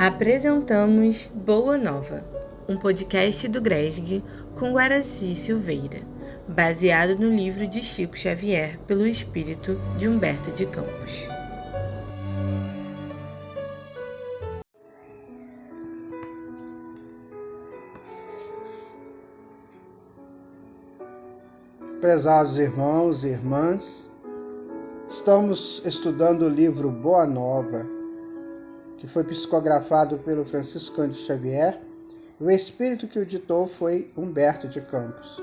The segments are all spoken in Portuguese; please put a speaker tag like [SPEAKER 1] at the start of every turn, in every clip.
[SPEAKER 1] Apresentamos Boa Nova, um podcast do GRESG com Guaraci Silveira, baseado no livro de Chico Xavier pelo espírito de Humberto de Campos.
[SPEAKER 2] Prezados irmãos e irmãs, estamos estudando o livro Boa Nova, que foi psicografado pelo Francisco Cândido Xavier. O espírito que o ditou foi Humberto de Campos.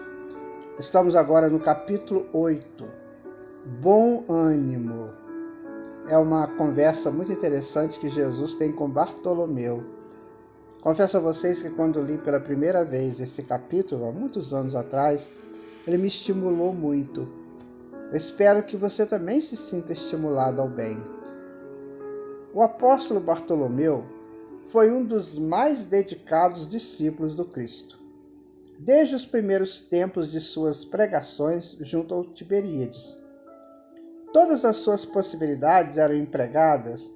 [SPEAKER 2] Estamos agora no capítulo 8, Bom Ânimo. É uma conversa muito interessante que Jesus tem com Bartolomeu. Confesso a vocês que quando li pela primeira vez esse capítulo, há muitos anos atrás, ele me estimulou muito. Eu espero que você também se sinta estimulado ao bem. O apóstolo Bartolomeu foi um dos mais dedicados discípulos do Cristo. Desde os primeiros tempos de suas pregações junto ao Tiberíades, todas as suas possibilidades eram empregadas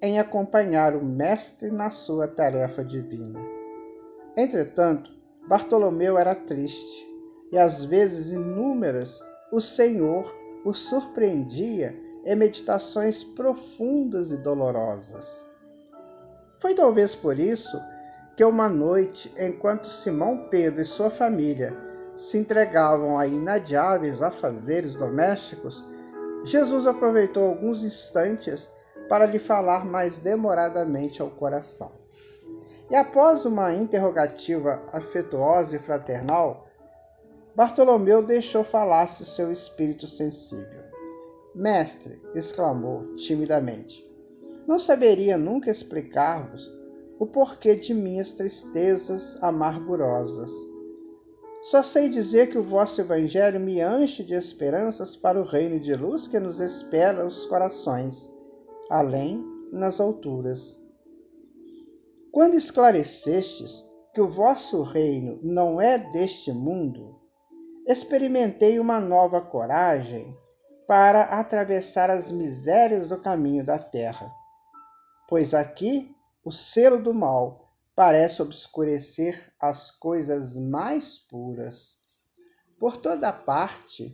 [SPEAKER 2] em acompanhar o Mestre na sua tarefa divina. Entretanto, Bartolomeu era triste, e às vezes inúmeras, o Senhor o surpreendia em meditações profundas e dolorosas. Foi talvez por isso que uma noite, enquanto Simão Pedro e sua família se entregavam a inadiáveis afazeres domésticos, Jesus aproveitou alguns instantes para lhe falar mais demoradamente ao coração. E após uma interrogativa afetuosa e fraternal, Bartolomeu deixou falar-se o seu espírito sensível. Mestre, exclamou timidamente, não saberia nunca explicar-vos o porquê de minhas tristezas amargurosas. Só sei dizer que o vosso evangelho me enche de esperanças para o reino de luz que nos espera os corações, além nas alturas. Quando esclarecestes que o vosso reino não é deste mundo, experimentei uma nova coragem para atravessar as misérias do caminho da terra, pois aqui o selo do mal parece obscurecer as coisas mais puras. Por toda parte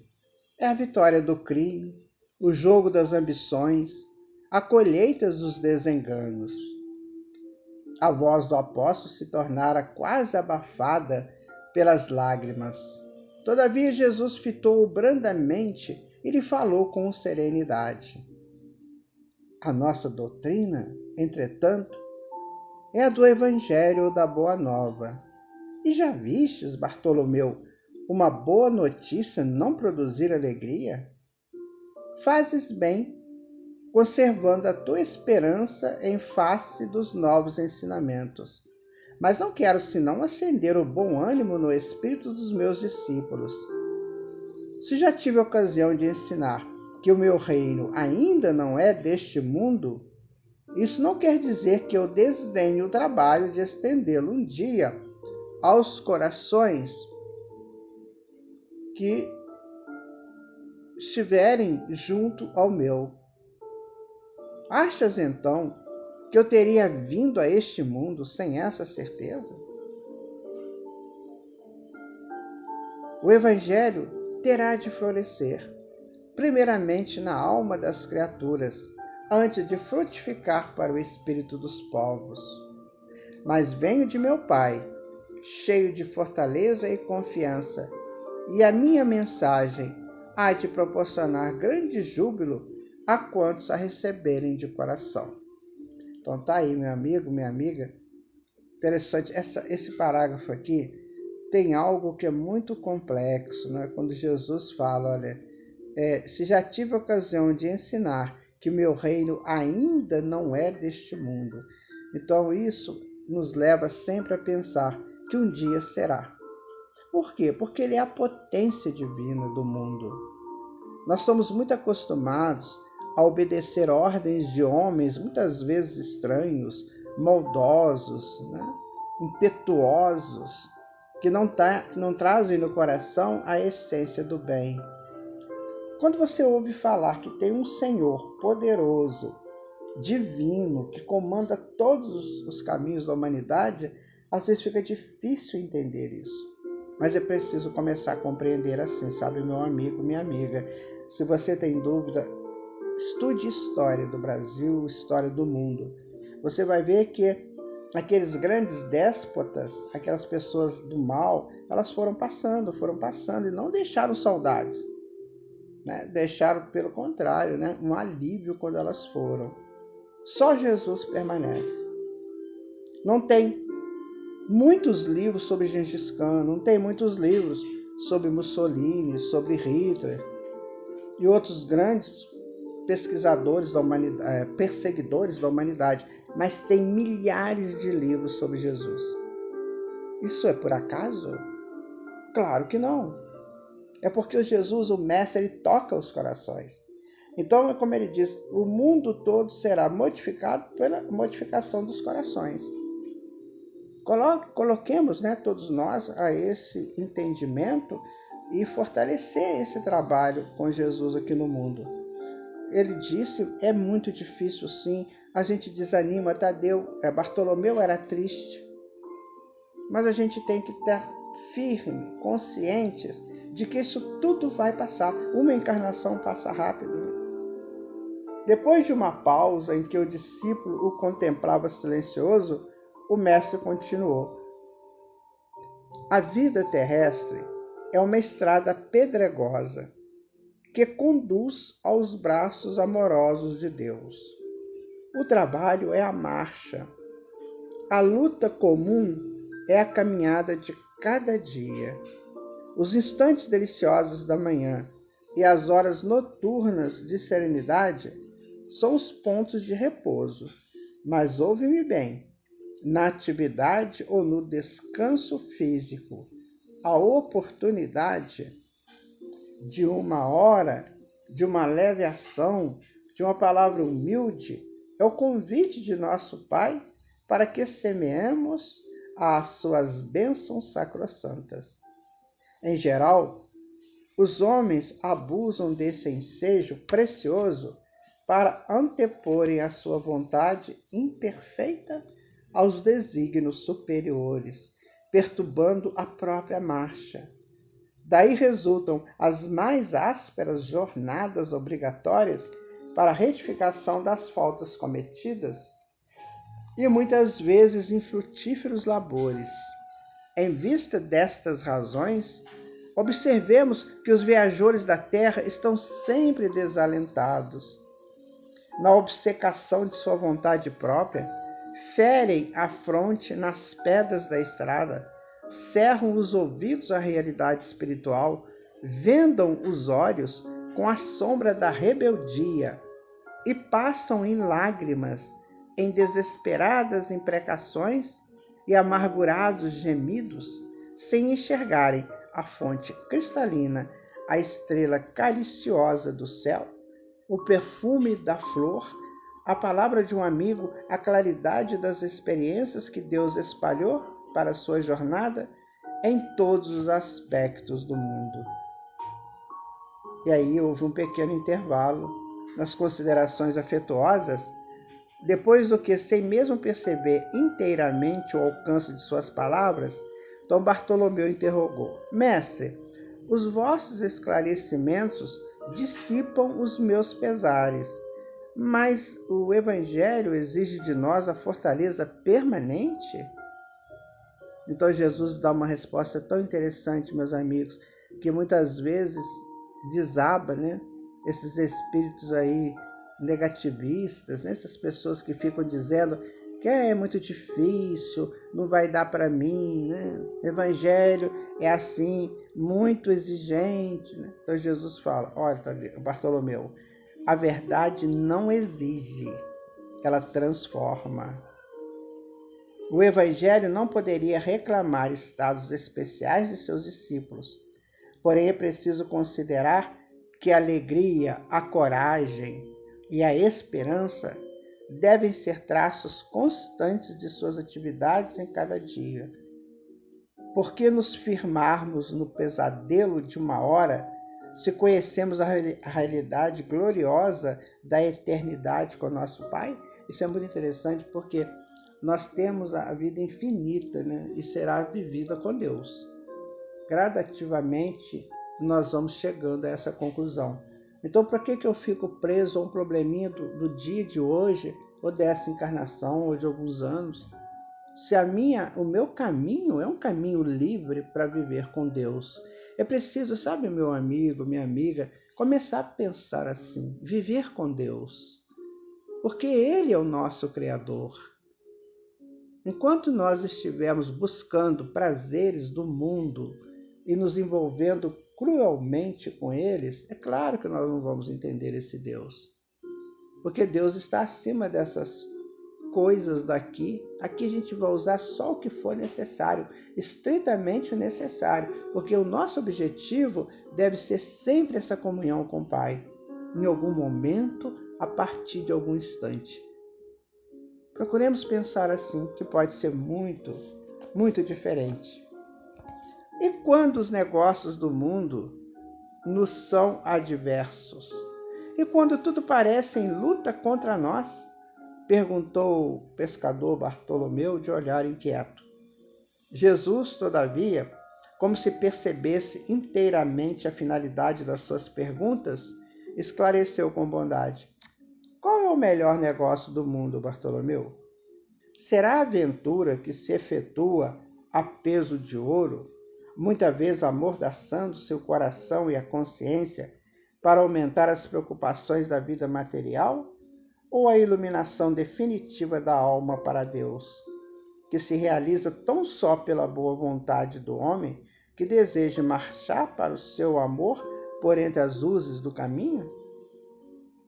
[SPEAKER 2] é a vitória do crime, o jogo das ambições, a colheita dos desenganos. A voz do apóstolo se tornara quase abafada pelas lágrimas. Todavia Jesus fitou-o brandamente e lhe falou com serenidade. A nossa doutrina, entretanto, é a do Evangelho da Boa Nova. E já vistes, Bartolomeu, uma boa notícia não produzir alegria? Fazes bem, conservando a tua esperança em face dos novos ensinamentos. Mas não quero senão acender o bom ânimo no espírito dos meus discípulos. Se já tive ocasião de ensinar que o meu reino ainda não é deste mundo, isso não quer dizer que eu desdenhe o trabalho de estendê-lo um dia aos corações que estiverem junto ao meu. Achas então que eu teria vindo a este mundo sem essa certeza? O Evangelho terá de florescer, primeiramente na alma das criaturas, antes de frutificar para o espírito dos povos. Mas venho de meu Pai, cheio de fortaleza e confiança, e a minha mensagem há de proporcionar grande júbilo a quantos a receberem de coração. Então tá aí, meu amigo, minha amiga. Interessante, esse parágrafo aqui tem algo que é muito complexo, né? Quando Jesus fala, olha, se já tive a ocasião de ensinar que meu reino ainda não é deste mundo. Então isso nos leva sempre a pensar que um dia será. Por quê? Porque ele é a potência divina do mundo. Nós somos muito acostumados a obedecer ordens de homens, muitas vezes estranhos, maldosos, né? Impetuosos, que não trazem no coração a essência do bem. Quando você ouve falar que tem um Senhor poderoso, divino que comanda todos os caminhos da humanidade, às vezes fica difícil entender isso. Mas é preciso começar a compreender assim, sabe, meu amigo, minha amiga. Se você tem dúvida, estude história do Brasil, história do mundo. Você vai ver que aqueles grandes déspotas, aquelas pessoas do mal, elas foram passando e não deixaram saudades, né? Deixaram, pelo contrário, né? Um alívio quando elas foram. Só Jesus permanece. Não tem muitos livros sobre Gengis Khan, não tem muitos livros sobre Mussolini, sobre Hitler e outros grandes pesquisadores da humanidade, perseguidores da humanidade, mas tem milhares de livros sobre Jesus. Isso é por acaso? Claro que não. É porque o Jesus, o Mestre, ele toca os corações. Então, como ele diz, o mundo todo será modificado pela modificação dos corações. Coloquemos, né, todos nós a esse entendimento e fortalecer esse trabalho com Jesus aqui no mundo. Ele disse, é muito difícil sim, a gente desanima, Bartolomeu era triste, mas a gente tem que estar firme, conscientes de que isso tudo vai passar. Uma encarnação passa rápido. Depois de uma pausa em que o discípulo o contemplava silencioso, o mestre continuou. A vida terrestre é uma estrada pedregosa que conduz aos braços amorosos de Deus. O trabalho é a marcha. A luta comum é a caminhada de cada dia. Os instantes deliciosos da manhã e as horas noturnas de serenidade são os pontos de repouso. Mas ouve-me bem, na atividade ou no descanso físico, a oportunidade de uma hora, de uma leve ação, de uma palavra humilde, é o convite de nosso Pai para que semeemos as suas bênçãos sacrossantas. Em geral, os homens abusam desse ensejo precioso para anteporem a sua vontade imperfeita aos desígnios superiores, perturbando a própria marcha. Daí resultam as mais ásperas jornadas obrigatórias para a retificação das faltas cometidas e muitas vezes infrutíferos labores. Em vista destas razões, observemos que os viajores da terra estão sempre desalentados. Na obcecação de sua vontade própria, ferem a fronte nas pedras da estrada, cerram os ouvidos à realidade espiritual, vendam os olhos com a sombra da rebeldia e passam em lágrimas, em desesperadas imprecações e amargurados gemidos, sem enxergarem a fonte cristalina, a estrela cariciosa do céu, o perfume da flor, a palavra de um amigo, a claridade das experiências que Deus espalhou para a sua jornada em todos os aspectos do mundo. E aí houve um pequeno intervalo nas considerações afetuosas, depois do que, sem mesmo perceber inteiramente o alcance de suas palavras, Dom Bartolomeu interrogou: Mestre, os vossos esclarecimentos dissipam os meus pesares, mas o Evangelho exige de nós a fortaleza permanente? Então Jesus dá uma resposta tão interessante, meus amigos, que muitas vezes desaba, né? Esses espíritos aí negativistas, né? Essas pessoas que ficam dizendo que é muito difícil, não vai dar para mim, né? O Evangelho é assim, muito exigente, né? Então Jesus fala, olha, Bartolomeu, a verdade não exige, ela transforma. O Evangelho não poderia reclamar estados especiais de seus discípulos, porém é preciso considerar que a alegria, a coragem e a esperança devem ser traços constantes de suas atividades em cada dia. Por que nos firmarmos no pesadelo de uma hora, se conhecemos a realidade gloriosa da eternidade com nosso Pai? Isso é muito interessante porque nós temos a vida infinita, né? E será vivida com Deus. Gradativamente, nós vamos chegando a essa conclusão. Então, para que eu fico preso a um probleminha do dia de hoje, ou dessa encarnação, ou de alguns anos, se o meu caminho é um caminho livre para viver com Deus? É preciso, sabe, meu amigo, minha amiga, começar a pensar assim, viver com Deus, porque Ele é o nosso Criador. Enquanto nós estivermos buscando prazeres do mundo e nos envolvendo cruelmente com eles, é claro que nós não vamos entender esse Deus. Porque Deus está acima dessas coisas daqui. Aqui a gente vai usar só o que for necessário, estritamente o necessário, porque o nosso objetivo deve ser sempre essa comunhão com o Pai, em algum momento, a partir de algum instante. Procuremos pensar assim, que pode ser muito, muito diferente. E quando os negócios do mundo nos são adversos? E quando tudo parece em luta contra nós? Perguntou o pescador Bartolomeu de olhar inquieto. Jesus, todavia, como se percebesse inteiramente a finalidade das suas perguntas, esclareceu com bondade. Qual é o melhor negócio do mundo, Bartolomeu? Será a aventura que se efetua a peso de ouro, muitas vezes amordaçando seu coração e a consciência para aumentar as preocupações da vida material? Ou a iluminação definitiva da alma para Deus, que se realiza tão só pela boa vontade do homem que deseja marchar para o seu amor por entre as uzes do caminho?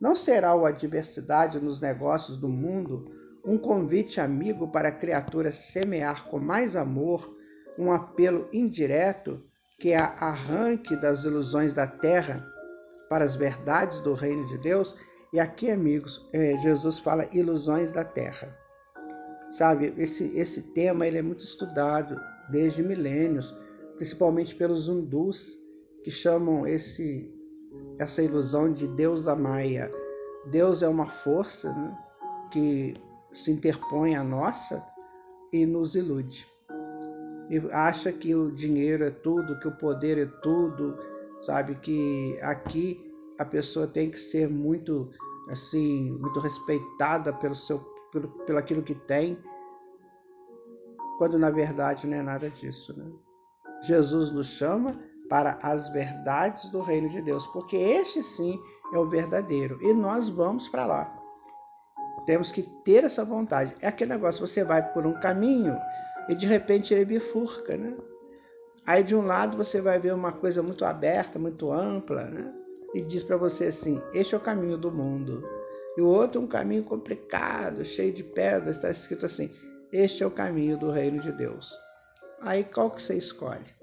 [SPEAKER 2] Não será a adversidade nos negócios do mundo um convite amigo para a criatura semear com mais amor um apelo indireto que a arranque das ilusões da terra para as verdades do reino de Deus? E aqui, amigos, Jesus fala ilusões da terra. Sabe, esse tema ele é muito estudado desde milênios, principalmente pelos hindus, que chamam essa ilusão de deusa Maya. Deus é uma força, né, que se interpõe à nossa e nos ilude. E acha que o dinheiro é tudo, que o poder é tudo, sabe, que aqui a pessoa tem que ser muito, assim, muito respeitada pelo aquilo que tem, quando na verdade não é nada disso, né? Jesus nos chama para as verdades do reino de Deus, porque este sim é o verdadeiro, e nós vamos para lá. Temos que ter essa vontade. É aquele negócio, você vai por um caminho e de repente ele bifurca, né? Aí de um lado você vai ver uma coisa muito aberta, muito ampla, né? E diz para você assim, este é o caminho do mundo. E o outro é um caminho complicado, cheio de pedras, está escrito assim, este é o caminho do reino de Deus. Aí qual que você escolhe?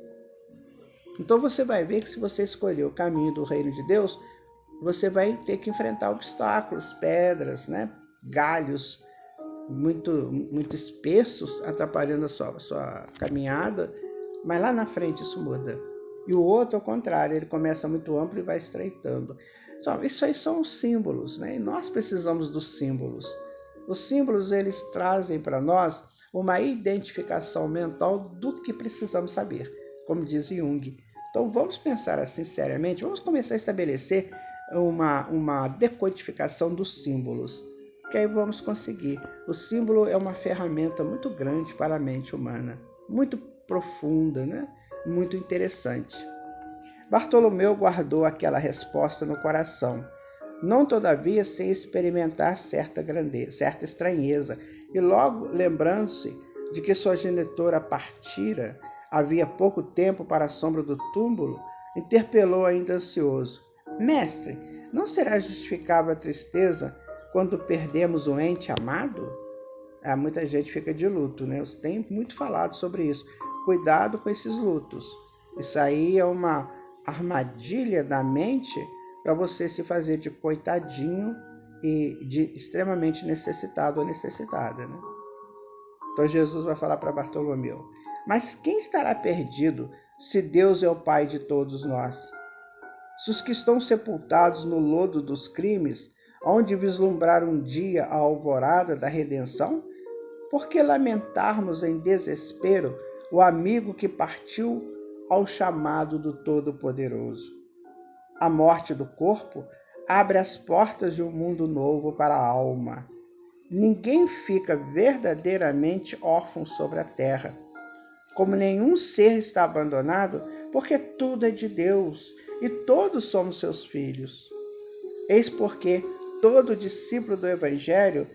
[SPEAKER 2] Então você vai ver que se você escolher o caminho do reino de Deus, você vai ter que enfrentar obstáculos, pedras, né? Galhos muito espessos, atrapalhando a sua caminhada, mas lá na frente isso muda. E o outro, ao contrário, ele começa muito amplo e vai estreitando. Então, isso aí são símbolos, né? E nós precisamos dos símbolos. Os símbolos, eles trazem para nós uma identificação mental do que precisamos saber, como diz Jung. Então, vamos pensar assim seriamente, vamos começar a estabelecer uma decodificação dos símbolos, que aí vamos conseguir. O símbolo é uma ferramenta muito grande para a mente humana, muito profunda, né? Muito interessante. Bartolomeu guardou aquela resposta no coração, não todavia sem experimentar certa estranheza, e logo lembrando-se de que sua genitora partira havia pouco tempo para a sombra do túmulo, interpelou ainda ansioso. Mestre, não será justificável a tristeza quando perdemos um ente amado? Muita gente fica de luto, né? Eu tenho muito falado sobre isso. Cuidado com esses lutos. Isso aí é uma armadilha da mente para você se fazer de coitadinho e de extremamente necessitado ou necessitada, né? Então Jesus vai falar para Bartolomeu, mas quem estará perdido se Deus é o Pai de todos nós? Se os que estão sepultados no lodo dos crimes onde vislumbrar um dia a alvorada da redenção? Por que lamentarmos em desespero o amigo que partiu ao chamado do Todo-Poderoso? A morte do corpo abre as portas de um mundo novo para a alma. Ninguém fica verdadeiramente órfão sobre a terra. Como nenhum ser está abandonado, porque tudo é de Deus e todos somos seus filhos. Eis porque todo discípulo do Evangelho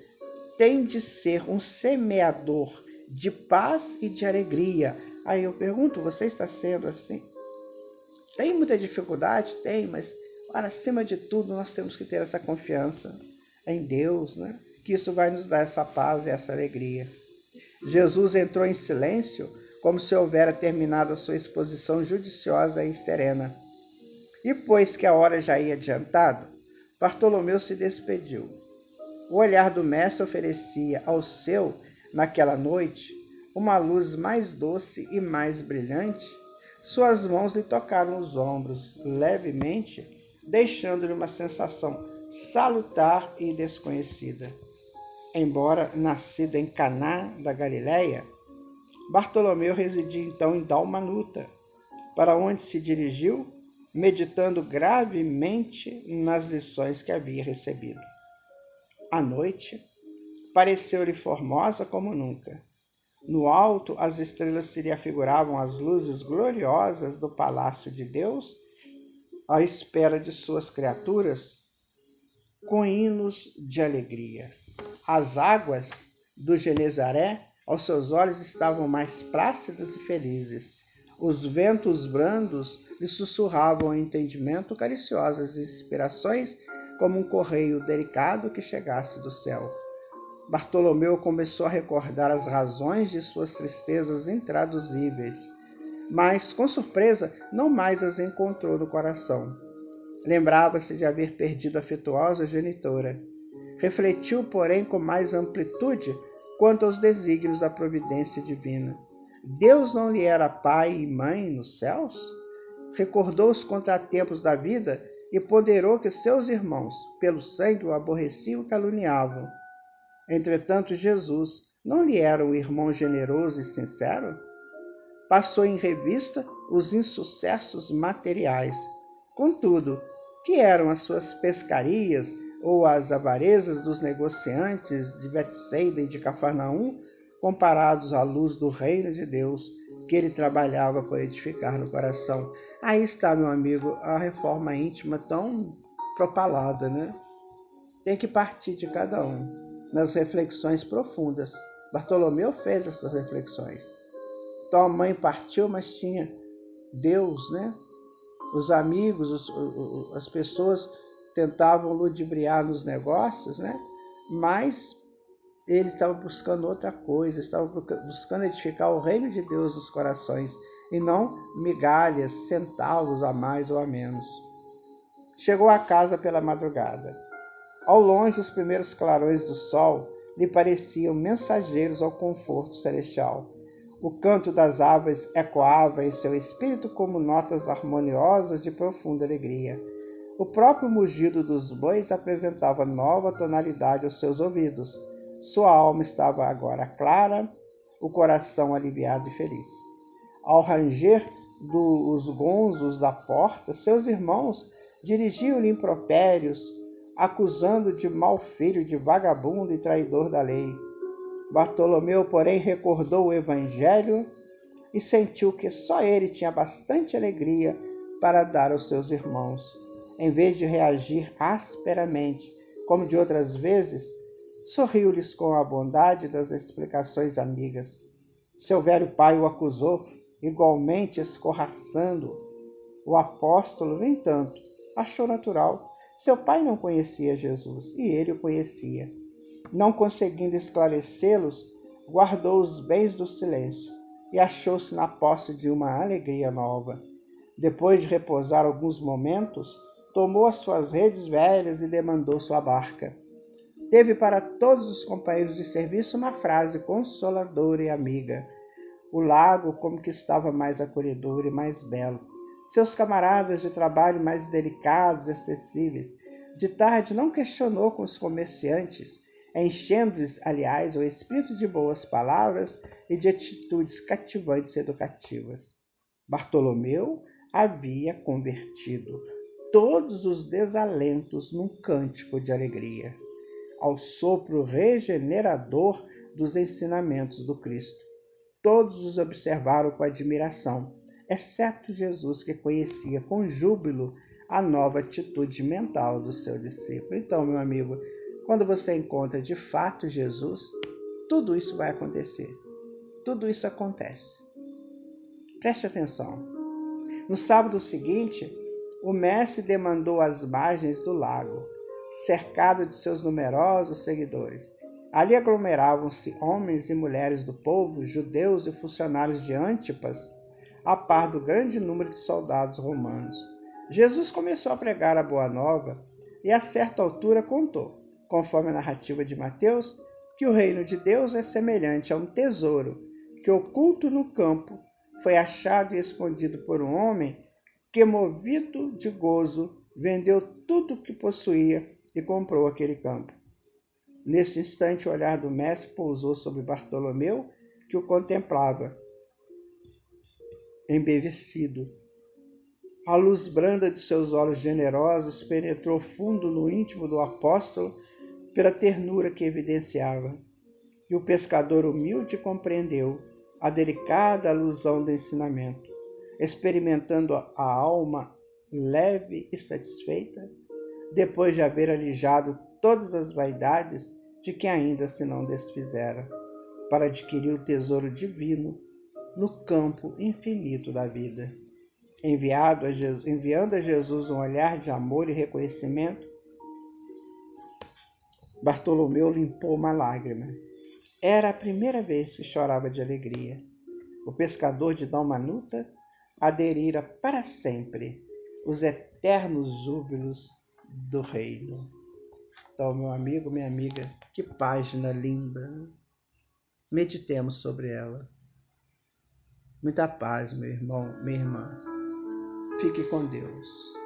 [SPEAKER 2] tem de ser um semeador de paz e de alegria. Aí eu pergunto, você está sendo assim? Tem muita dificuldade? Tem, mas acima de tudo nós temos que ter essa confiança em Deus, né? Que isso vai nos dar essa paz e essa alegria. Jesus entrou em silêncio, como se houvera terminado a sua exposição judiciosa e serena. E pois que a hora já ia adiantado, Bartolomeu se despediu. O olhar do mestre oferecia ao seu, naquela noite, uma luz mais doce e mais brilhante. Suas mãos lhe tocaram os ombros levemente, deixando-lhe uma sensação salutar e desconhecida. Embora nascido em Caná da Galileia, Bartolomeu residia então em Dalmanuta, para onde se dirigiu, meditando gravemente nas lições que havia recebido. A noite pareceu-lhe formosa como nunca. No alto, as estrelas se lhe afiguravam as luzes gloriosas do palácio de Deus, à espera de suas criaturas, com hinos de alegria. As águas do Genezaré, aos seus olhos, estavam mais plácidas e felizes. Os ventos brandos lhe sussurravam ao entendimento cariciosas inspirações, como um correio delicado que chegasse do céu. Bartolomeu começou a recordar as razões de suas tristezas intraduzíveis, mas, com surpresa, não mais as encontrou no coração. Lembrava-se de haver perdido a afetuosa genitora. Refletiu, porém, com mais amplitude quanto aos desígnios da providência divina. Deus não lhe era pai e mãe nos céus? Recordou os contratempos da vida e ponderou que seus irmãos, pelo sangue, o aborreciam e caluniavam. Entretanto, Jesus não lhe era um irmão generoso e sincero? Passou em revista os insucessos materiais. Contudo, que eram as suas pescarias ou as avarezas dos negociantes de Betsaida e de Cafarnaum, comparados à luz do reino de Deus que ele trabalhava por edificar no coração? Aí está, meu amigo, a reforma íntima tão propalada, né? Tem que partir de cada um nas reflexões profundas. Bartolomeu fez essas reflexões. Então a mãe partiu, mas tinha Deus, né? Os amigos, as pessoas tentavam ludibriar nos negócios, né? Mas ele estava buscando outra coisa, estava buscando edificar o reino de Deus nos corações, e não migalhas, centavos a mais ou a menos. Chegou a casa pela madrugada. Ao longe, os primeiros clarões do sol lhe pareciam mensageiros ao conforto celestial. O canto das aves ecoava em seu espírito como notas harmoniosas de profunda alegria. O próprio mugido dos bois apresentava nova tonalidade aos seus ouvidos. Sua alma estava agora clara, o coração aliviado e feliz. Ao ranger dos gonzos da porta, seus irmãos dirigiam-lhe impropérios, acusando de mau filho, de vagabundo e traidor da lei. Bartolomeu, porém, recordou o Evangelho e sentiu que só ele tinha bastante alegria para dar aos seus irmãos. Em vez de reagir asperamente, como de outras vezes, sorriu-lhes com a bondade das explicações amigas. Seu velho pai o acusou, igualmente escorraçando. O apóstolo, no entanto, achou natural. Seu pai não conhecia Jesus e ele o conhecia. Não conseguindo esclarecê-los, guardou os bens do silêncio e achou-se na posse de uma alegria nova. Depois de repousar alguns momentos, tomou as suas redes velhas e demandou sua barca. Teve para todos os companheiros de serviço uma frase consoladora e amiga. O lago como que estava mais acolhedor e mais belo. Seus camaradas de trabalho mais delicados e acessíveis. De tarde não questionou com os comerciantes, enchendo-os, aliás, o espírito de boas palavras e de atitudes cativantes e educativas. Bartolomeu havia convertido todos os desalentos num cântico de alegria, ao sopro regenerador dos ensinamentos do Cristo. Todos os observaram com admiração, exceto Jesus, que conhecia com júbilo a nova atitude mental do seu discípulo. Então, meu amigo, quando você encontra de fato Jesus, tudo isso vai acontecer. Tudo isso acontece. Preste atenção. No sábado seguinte, o mestre demandou às margens do lago, cercado de seus numerosos seguidores. Ali aglomeravam-se homens e mulheres do povo, judeus e funcionários de Antipas, a par do grande número de soldados romanos. Jesus começou a pregar a Boa Nova e, a certa altura, contou, conforme a narrativa de Mateus, que o reino de Deus é semelhante a um tesouro que, oculto no campo, foi achado e escondido por um homem que, movido de gozo, vendeu tudo o que possuía e comprou aquele campo. Nesse instante, o olhar do mestre pousou sobre Bartolomeu, que o contemplava, embevecido. A luz branda de seus olhos generosos penetrou fundo no íntimo do apóstolo pela ternura que evidenciava, e o pescador humilde compreendeu a delicada alusão do ensinamento, experimentando a alma leve e satisfeita, depois de haver alijado todas as vaidades de que ainda se não desfizera, para adquirir o tesouro divino no campo infinito da vida. Enviando a Jesus um olhar de amor e reconhecimento, Bartolomeu limpou uma lágrima. Era a primeira vez que chorava de alegria. O pescador de Dalmanuta aderira para sempre os eternos júbilos do reino. Então, meu amigo, minha amiga, que página linda. Meditemos sobre ela. Muita paz, meu irmão, minha irmã. Fique com Deus.